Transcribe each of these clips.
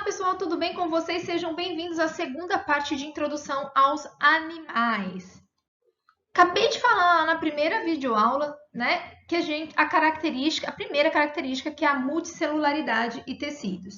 pessoal, tudo bem com vocês? Sejam bem-vindos à segunda parte de introdução aos animais. Acabei de falar lá na primeira videoaula, né, que a primeira característica que é a multicelularidade e tecidos.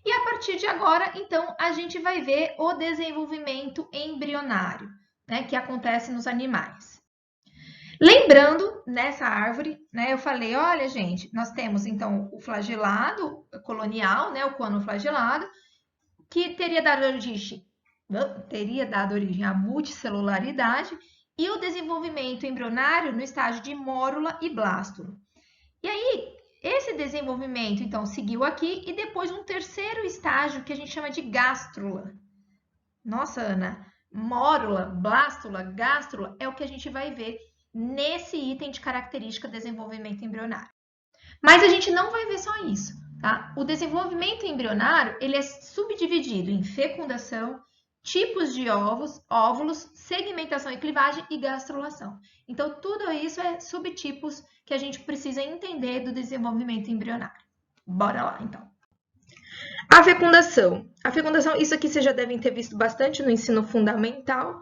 E a partir de agora, então, a gente vai ver o desenvolvimento embrionário, né, que acontece nos animais. Lembrando, nessa árvore, né, eu falei, olha, gente, nós temos, então, o flagelado colonial, né, o cono flagelado, que teria dado origem à multicelularidade e o desenvolvimento embrionário no estágio de mórula e blástulo. E aí, esse desenvolvimento, então, seguiu aqui e depois um terceiro estágio que a gente chama de gástrula. Nossa, Ana, mórula, blástula, gástrula é o que a gente vai ver nesse item de característica desenvolvimento embrionário. Mas a gente não vai ver só isso, tá? O desenvolvimento embrionário, ele é subdividido em fecundação, tipos de óvulos, segmentação e clivagem e gastrulação. Então, tudo isso é subtipos que a gente precisa entender do desenvolvimento embrionário. Bora lá, então. A fecundação. A fecundação, isso aqui vocês já devem ter visto bastante no ensino fundamental,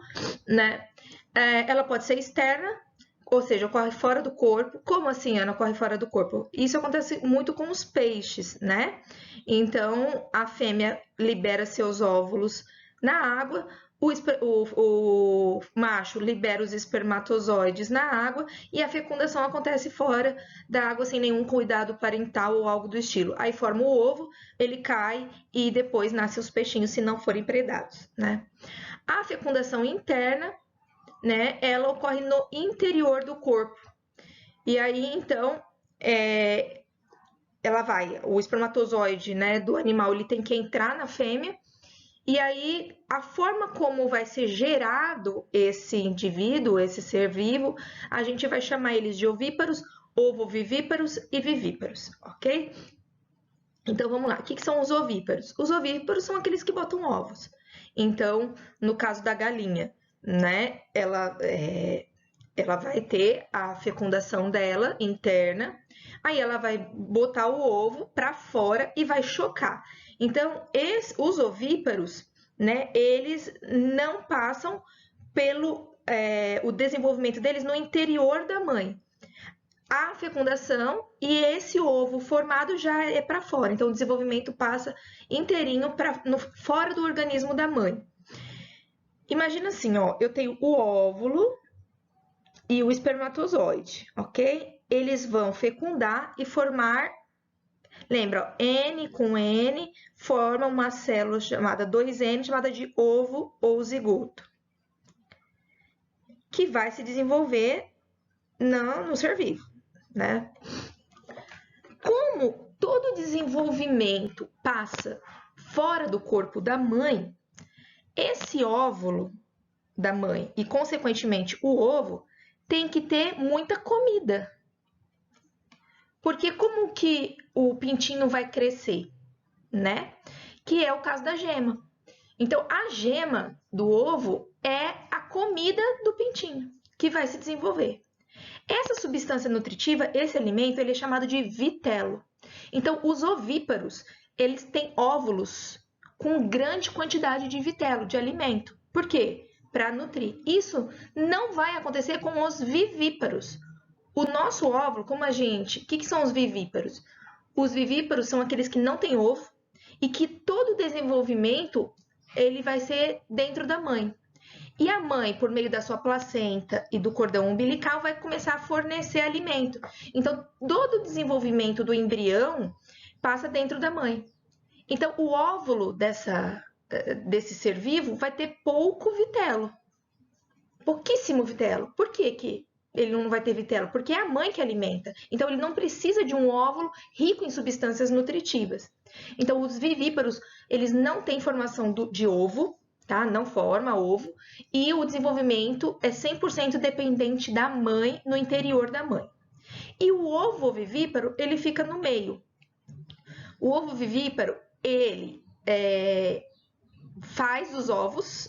né? Ela pode ser externa, ou seja, ocorre fora do corpo. Como assim, Ana, ocorre fora do corpo? Isso acontece muito com os peixes, né? Então, a fêmea libera seus óvulos na água, o macho libera os espermatozoides na água e a fecundação acontece fora da água sem nenhum cuidado parental ou algo do estilo. Aí forma o ovo, ele cai e depois nascem os peixinhos se não forem predados, né? A fecundação interna, né, ela ocorre no interior do corpo. E aí, então, o espermatozoide, né, do animal, ele tem que entrar na fêmea. E aí, a forma como vai ser gerado esse indivíduo, esse ser vivo, a gente vai chamar eles de ovíparos, ovovivíparos e vivíparos, ok? Então, vamos lá. O que são os ovíparos? Os ovíparos são aqueles que botam ovos. Então, no caso da galinha, né, ela vai ter a fecundação dela interna, aí ela vai botar o ovo para fora e vai chocar. Então, os ovíparos, né, eles não passam pelo o desenvolvimento deles no interior da mãe. A fecundação e esse ovo formado já é para fora. Então, o desenvolvimento passa inteirinho fora do organismo da mãe. Imagina assim, ó, eu tenho o óvulo e o espermatozoide, ok? Eles vão fecundar e formar, lembra, ó, N com N forma uma célula chamada 2N, chamada de ovo ou zigoto, que vai se desenvolver no ser vivo, né? Como todo desenvolvimento passa fora do corpo da mãe, esse óvulo da mãe e, consequentemente, o ovo tem que ter muita comida. Porque como que o pintinho vai crescer, né? Que é o caso da gema. Então, a gema do ovo é a comida do pintinho que vai se desenvolver. Essa substância nutritiva, esse alimento, ele é chamado de vitelo. Então, os ovíparos, eles têm óvulos com grande quantidade de vitelo, de alimento. Por quê? Para nutrir. Isso não vai acontecer com os vivíparos. O nosso óvulo, como o que são os vivíparos? Os vivíparos são aqueles que não têm ovo e que todo o desenvolvimento ele vai ser dentro da mãe. E a mãe, por meio da sua placenta e do cordão umbilical, vai começar a fornecer alimento. Então, todo o desenvolvimento do embrião passa dentro da mãe. Então, o óvulo desse ser vivo vai ter pouco vitelo. Pouquíssimo vitelo. Por que ele não vai ter vitelo? Porque é a mãe que alimenta. Então, ele não precisa de um óvulo rico em substâncias nutritivas. Então, os vivíparos, eles não têm formação de ovo, tá? Não forma ovo. E o desenvolvimento é 100% dependente da mãe, no interior da mãe. E o ovo vivíparo, ele fica no meio. O ovo vivíparo, ele faz os ovos,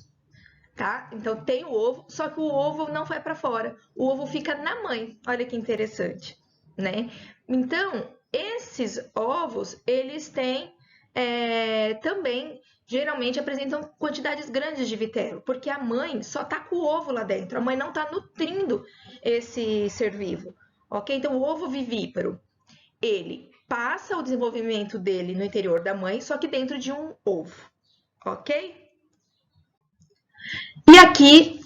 tá? Então, tem o ovo, só que o ovo não vai para fora. O ovo fica na mãe. Olha que interessante, né? Então, esses ovos, eles têm também geralmente apresentam quantidades grandes de vitelo, porque a mãe só está com o ovo lá dentro, a mãe não está nutrindo esse ser vivo, ok? Então, o ovo vivíparo, ele passa o desenvolvimento dele no interior da mãe, só que dentro de um ovo, ok? E aqui,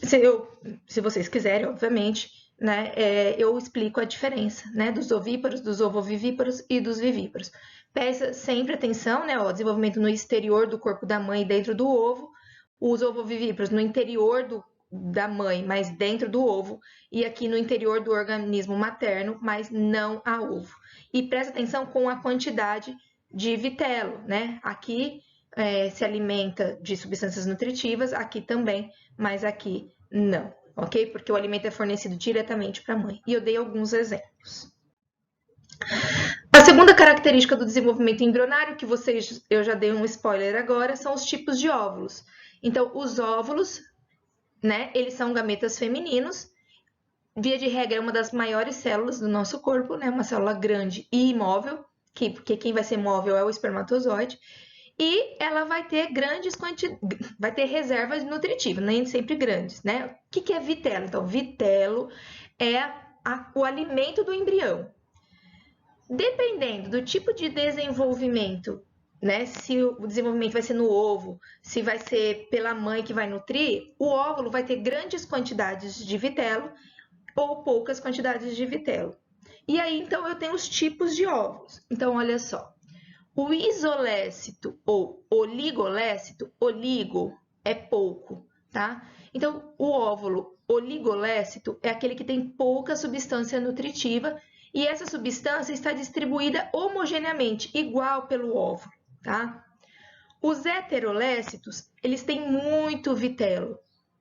se vocês quiserem, obviamente, né, eu explico a diferença, né, dos ovíparos, dos ovovivíparos e dos vivíparos. Presta sempre atenção, né, o desenvolvimento no exterior do corpo da mãe, dentro do ovo, os ovovivíparos no interior da mãe, mas dentro do ovo, e aqui no interior do organismo materno, mas não a ovo. E presta atenção com a quantidade de vitelo, né? Aqui se alimenta de substâncias nutritivas, aqui também, mas aqui não, ok? Porque o alimento é fornecido diretamente para a mãe. E eu dei alguns exemplos. A segunda característica do desenvolvimento embrionário, que eu já dei um spoiler agora, são os tipos de óvulos. Então, os óvulos, né, eles são gametas femininos. Via de regra, é uma das maiores células do nosso corpo, né? Uma célula grande e imóvel, porque quem vai ser móvel é o espermatozoide. E ela vai ter vai ter reservas nutritivas, nem sempre grandes, né? O que é vitelo? Então, vitelo é o alimento do embrião. Dependendo do tipo de desenvolvimento, né? Se o desenvolvimento vai ser no ovo, se vai ser pela mãe que vai nutrir, o óvulo vai ter grandes quantidades de vitelo ou poucas quantidades de vitelo. E aí, então, eu tenho os tipos de óvulos. Então, olha só. O isolécito ou oligolécito, oligo é pouco, tá? Então, o óvulo oligolécito é aquele que tem pouca substância nutritiva e essa substância está distribuída homogeneamente, igual pelo óvulo, tá? Os heterolécitos, eles têm muito vitelo,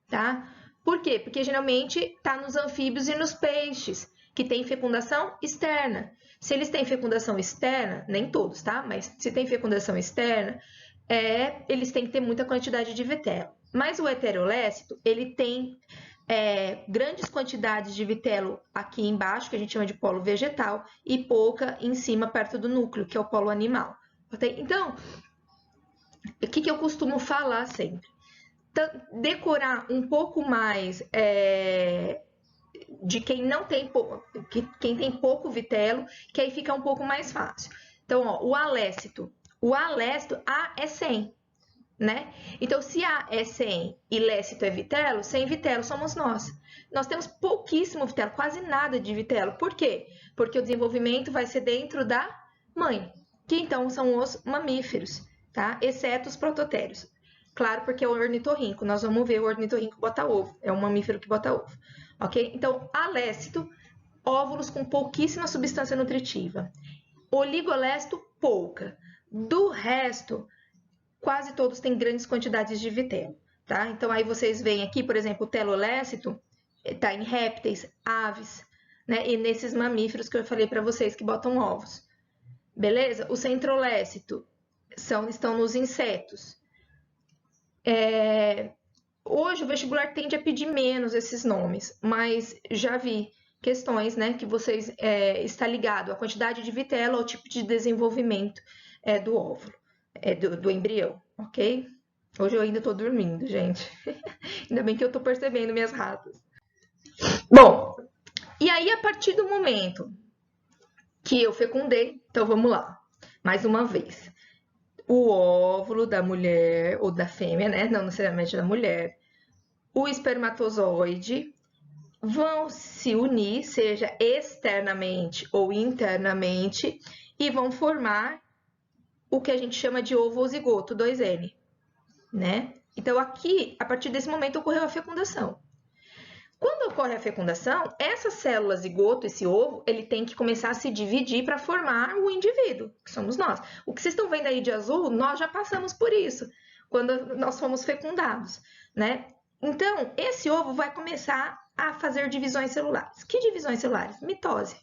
tá? Por quê? Porque geralmente está nos anfíbios e nos peixes, que tem fecundação externa. Se eles têm fecundação externa, nem todos, tá? Mas se tem fecundação externa, eles têm que ter muita quantidade de vitelo. Mas o heterolécito, ele tem grandes quantidades de vitelo aqui embaixo, que a gente chama de polo vegetal, e pouca em cima, perto do núcleo, que é o polo animal. Então, o que eu costumo falar sempre? Decorar um pouco mais de quem não tem quem tem pouco vitelo, que aí fica um pouco mais fácil. Então, ó, o alécito, A é 100, né? Então, se A é 100 e lécito é vitelo, 100 vitelo somos nós. Nós temos pouquíssimo vitelo, quase nada de vitelo. Por quê? Porque o desenvolvimento vai ser dentro da mãe, que então são os mamíferos, tá? Exceto os prototérios. Claro, porque é o ornitorrinco. Nós vamos ver o ornitorrinco bota ovo. É um mamífero que bota ovo. Ok? Então, alécito, óvulos com pouquíssima substância nutritiva. Oligolécito, pouca. Do resto, quase todos têm grandes quantidades de vitelo. Tá? Então, aí vocês veem aqui, por exemplo, o telolécito está em répteis, aves, né? E nesses mamíferos que eu falei para vocês que botam ovos. Beleza? O centrolécito estão nos insetos. Hoje o vestibular tende a pedir menos esses nomes, mas já vi questões, né, que vocês está ligado à quantidade de vitelo ao tipo de desenvolvimento do óvulo, do embrião, ok? Hoje eu ainda estou dormindo, gente. Ainda bem que eu estou percebendo minhas ratas. Bom, e aí a partir do momento que eu fecundei, então vamos lá, mais uma vez. O óvulo da mulher, ou da fêmea, né? Não necessariamente da mulher, o espermatozoide vão se unir, seja externamente ou internamente, e vão formar o que a gente chama de ovo ou zigoto, 2N, né? Então, aqui, a partir desse momento, ocorreu a fecundação. Quando ocorre a fecundação, essa célula zigoto, esse ovo, ele tem que começar a se dividir para formar o indivíduo, que somos nós. O que vocês estão vendo aí de azul, nós já passamos por isso, quando nós fomos fecundados, né? Então, esse ovo vai começar a fazer divisões celulares. Que divisões celulares? Mitose.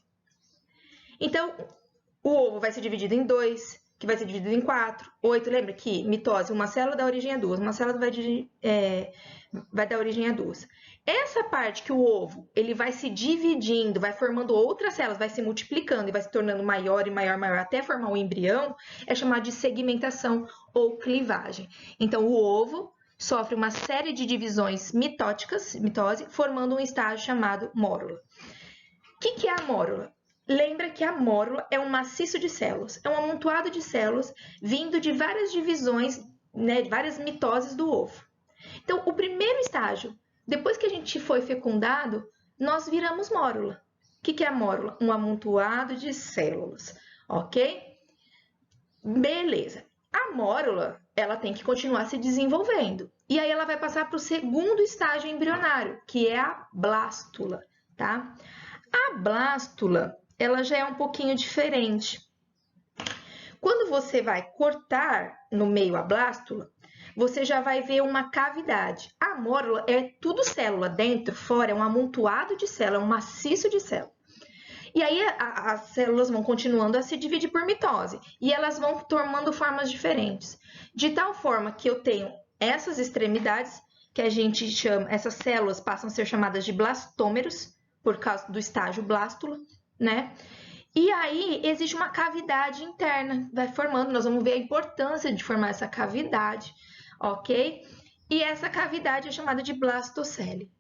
Então, o ovo vai ser dividido em 2, que vai ser dividido em 4, 8. Lembra que mitose, uma célula dá origem a 2, uma célula vai dar origem a 2. Essa parte que o ovo ele vai se dividindo, vai formando outras células, vai se multiplicando e vai se tornando maior e maior, maior, até formar um embrião, é chamado de segmentação ou clivagem. Então, o ovo sofre uma série de divisões mitose, formando um estágio chamado mórula. O que é a mórula? Lembra que a mórula é um maciço de células, é um amontoado de células vindo de várias divisões, né, várias mitoses do ovo. Então, o primeiro estágio, depois que a gente foi fecundado, nós viramos mórula. O que é a mórula? Um amontoado de células, ok? Beleza. A mórula, ela tem que continuar se desenvolvendo. E aí ela vai passar para o segundo estágio embrionário, que é a blástula, tá? A blástula, ela já é um pouquinho diferente. Quando você vai cortar no meio a blástula, você já vai ver uma cavidade. A mórula é tudo célula, dentro, fora, é um amontoado de célula, é um maciço de célula. E aí as células vão continuando a se dividir por mitose, e elas vão tomando formas diferentes. De tal forma que eu tenho essas extremidades, que a gente chama, essas células passam a ser chamadas de blastômeros, por causa do estágio blástula, né? E aí existe uma cavidade interna, vai formando, nós vamos ver a importância de formar essa cavidade, ok? E essa cavidade é chamada de blastocele.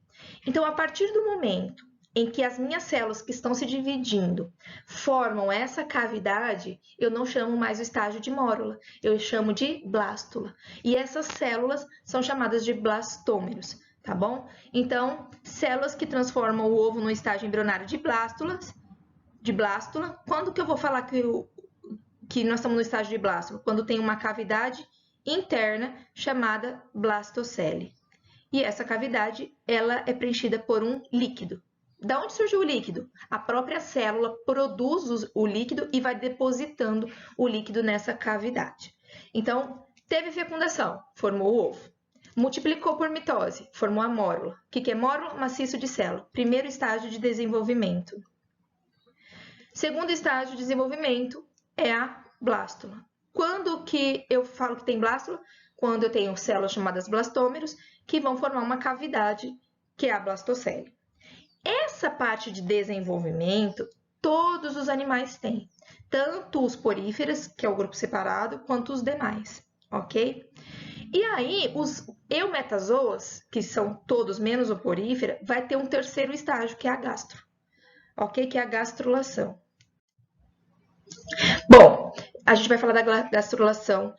Então, a partir do momento em que as minhas células que estão se dividindo formam essa cavidade, eu não chamo mais o estágio de mórula, eu chamo de blástula. E essas células são chamadas de blastômeros, tá bom? Então, células que transformam o ovo no estágio embrionário de blástula, quando que eu vou falar que nós estamos no estágio de blástula? Quando tem uma cavidade interna chamada blastocele. E essa cavidade, ela é preenchida por um líquido. Da onde surgiu o líquido? A própria célula produz o líquido e vai depositando o líquido nessa cavidade. Então, teve fecundação, formou o ovo. Multiplicou por mitose, formou a mórula. O que é mórula? Maciço de célula. Primeiro estágio de desenvolvimento. Segundo estágio de desenvolvimento é a blástula. Quando que eu falo que tem blástula? Quando eu tenho células chamadas blastômeros, que vão formar uma cavidade, que é a blastocele. Essa parte de desenvolvimento, todos os animais têm. Tanto os poríferos, que é o grupo separado, quanto os demais, ok? E aí, os eumetazoas, que são todos menos o porífera, vai ter um terceiro estágio, que é a gastro, ok? Que é a gastrulação. Bom, a gente vai falar da gastrulação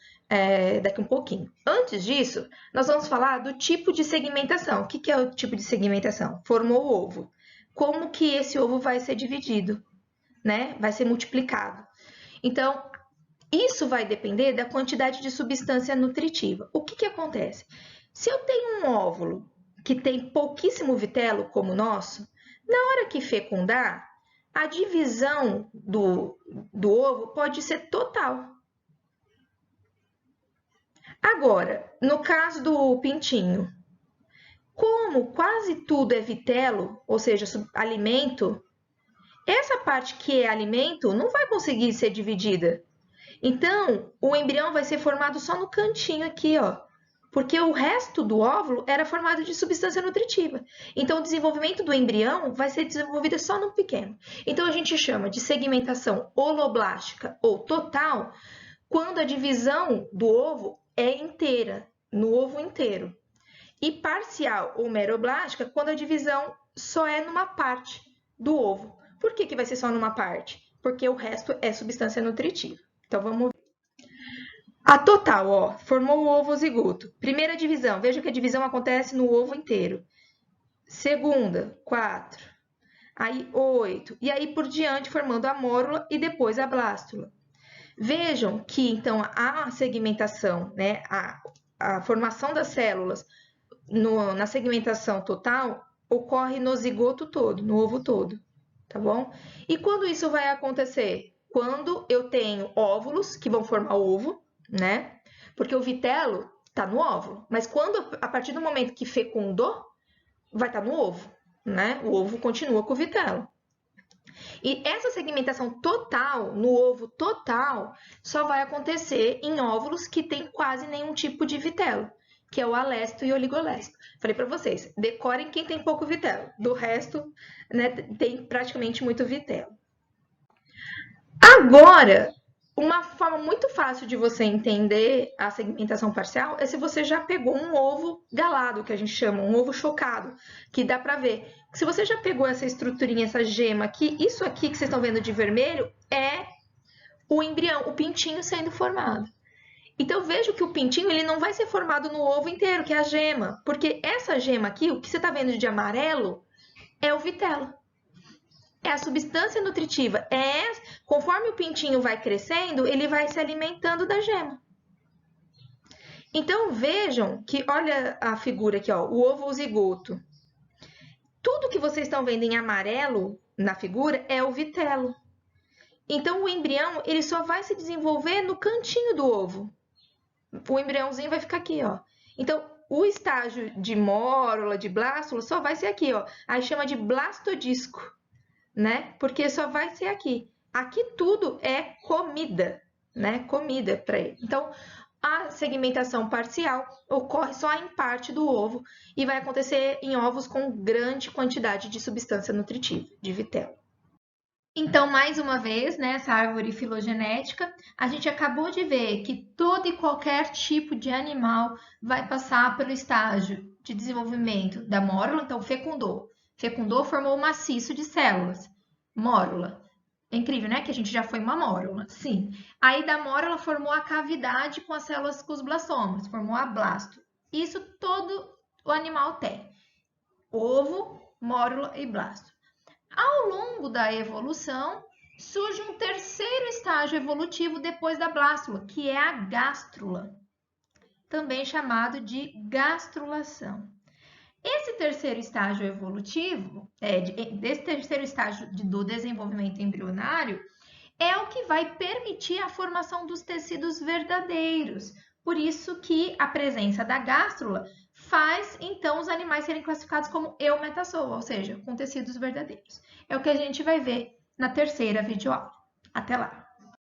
daqui um pouquinho. Antes disso, nós vamos falar do tipo de segmentação. O que é o tipo de segmentação? Formou o ovo. Como que esse ovo vai ser dividido, né? Vai ser multiplicado. Então, isso vai depender da quantidade de substância nutritiva. O que acontece? Se eu tenho um óvulo que tem pouquíssimo vitelo, como o nosso, na hora que fecundar, a divisão do ovo pode ser total. Agora, no caso do pintinho, como quase tudo é vitelo, ou seja, alimento, essa parte que é alimento não vai conseguir ser dividida. Então, o embrião vai ser formado só no cantinho aqui, ó, porque o resto do óvulo era formado de substância nutritiva. Então, o desenvolvimento do embrião vai ser desenvolvido só no pequeno. Então, a gente chama de segmentação holoblástica ou total quando a divisão do ovo é inteira, no ovo inteiro. E parcial ou meroblástica quando a divisão só é numa parte do ovo. Por que vai ser só numa parte? Porque o resto é substância nutritiva. Então, vamos ver. A total, ó, formou o ovo zigoto. Primeira divisão, veja que a divisão acontece no ovo inteiro. Segunda, 4. Aí, 8. E aí, por diante, formando a mórula e depois a blástula. Vejam que, então, a segmentação, né, a formação das células na segmentação total ocorre no zigoto todo, no ovo todo, tá bom? E quando isso vai acontecer? Quando eu tenho óvulos que vão formar ovo, né? Porque o vitelo tá no óvulo, mas a partir do momento que fecundou, vai estar no ovo, né? O ovo continua com o vitelo. E essa segmentação total, no ovo total, só vai acontecer em óvulos que tem quase nenhum tipo de vitelo, que é o alesto e o oligolesto. Falei para vocês, decorem quem tem pouco vitelo. Do resto, né, tem praticamente muito vitelo. Agora, uma forma muito fácil de você entender a segmentação parcial é se você já pegou um ovo galado, que a gente chama, um ovo chocado, que dá para ver. Se você já pegou essa estruturinha, essa gema aqui, isso aqui que vocês estão vendo de vermelho é o embrião, o pintinho sendo formado. Então, veja que o pintinho ele não vai ser formado no ovo inteiro, que é a gema, porque essa gema aqui, o que você está vendo de amarelo, é o vitelo. É a substância nutritiva. Conforme o pintinho vai crescendo, ele vai se alimentando da gema. Então, vejam que, olha a figura aqui, ó, o ovo zigoto. Tudo que vocês estão vendo em amarelo na figura é o vitelo. Então, o embrião ele só vai se desenvolver no cantinho do ovo. O embriãozinho vai ficar aqui, ó. Então, o estágio de mórula, de blástula, só vai ser aqui, ó. Aí chama de blastodisco, né? Porque só vai ser aqui. Aqui tudo é comida, né? Comida para ele. Então, a segmentação parcial ocorre só em parte do ovo e vai acontecer em ovos com grande quantidade de substância nutritiva, de vitelo. Então, mais uma vez, nessa árvore filogenética, a gente acabou de ver que todo e qualquer tipo de animal vai passar pelo estágio de desenvolvimento da mórula, então fecundou. Fecundou, formou um maciço de células. Mórula. É incrível, né? Que a gente já foi uma mórula. Sim. Aí da mórula formou a cavidade com as células, com os blastomas, formou a blasto. Isso todo o animal tem. Ovo, mórula e blasto. Ao longo da evolução, surge um terceiro estágio evolutivo depois da blástula, que é a gástrula, também chamado de gastrulação. Esse terceiro estágio evolutivo, desse terceiro estágio do desenvolvimento embrionário, é o que vai permitir a formação dos tecidos verdadeiros. Por isso que a presença da gástrula faz, então, os animais serem classificados como eumetassoa, ou seja, com tecidos verdadeiros. É o que a gente vai ver na terceira videoaula. Até lá!